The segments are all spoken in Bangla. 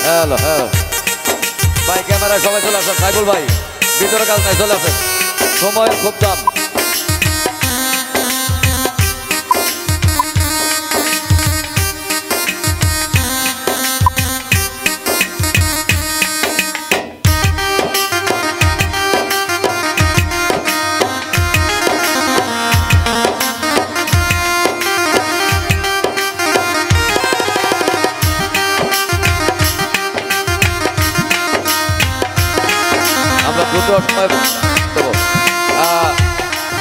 হ্যালো হ্যালো ভাই, ক্যামেরায় সবাই চলে আসেন। সাইফুল ভাই ভিতরে কাজ নাই, চলে আসেন, সময় খুব দাম।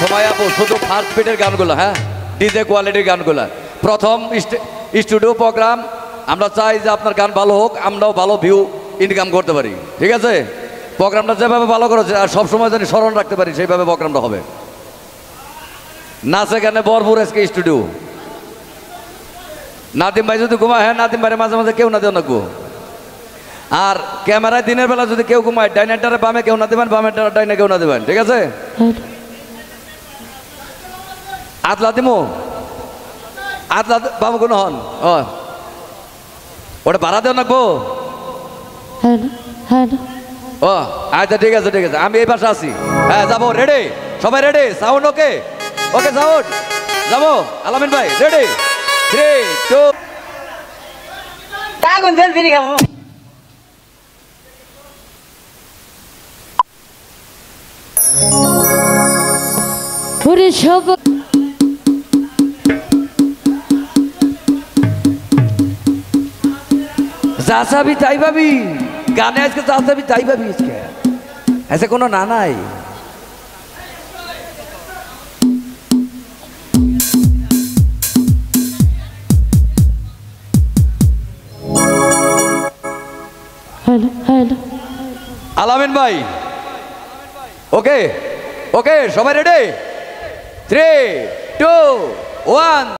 সময় আপু শুধু ফার্স্ট বিটের গানগুলো, হ্যাঁ, ডিজে কোয়ালিটির গানগুলো। প্রথম স্টুডিও প্রোগ্রাম, আমরা চাই যে আপনার গান ভালো হোক, আমরাও ভালো ভিউ ইনকাম করতে পারি, ঠিক আছে? প্রোগ্রামটা যেভাবে ভালো করেছে আর সবসময় যেন স্মরণ রাখতে পারি, সেইভাবে প্রোগ্রামটা হবে। নাচে গানে ভরপুর আজকে স্টুডিও। নাদিম ভাই যদি ঘুমায়, হ্যাঁ নাদিম ভাই মাঝে মাঝে কেউ না দেও না গো। আর ক্যামেরায় দিনের বেলা যদি কেউ ঘুমায়, ডাইনারটারে বামে কেউ না দেবেন, বামের ডাইনে কেউ না দেবেন, ঠিক আছে? আতলা দিমো, আতলা বাবু কোনো হন ওটা ভাড়া দেও না গো। ও আচ্ছা ঠিক আছে ঠিক আছে, আমি এই পাশে আছি। হ্যাঁ যাবো, রেডি সবাই, রেডি, সাউন্ড ওকে, ওকে সাউন্ড, যাবো। আলামিন ভাই রেডি, 3 2 কাগন জল ফিরে খাবো। ওরে সব যা भी তাই ভাবি, গানে আজকে যা भी তাই ভাবি, আজকে ऐसे কোনো না নাই। হ্যালো হ্যালো আলামিন ভাই ওকে ওকে, সবাই রেডি, 3 2 1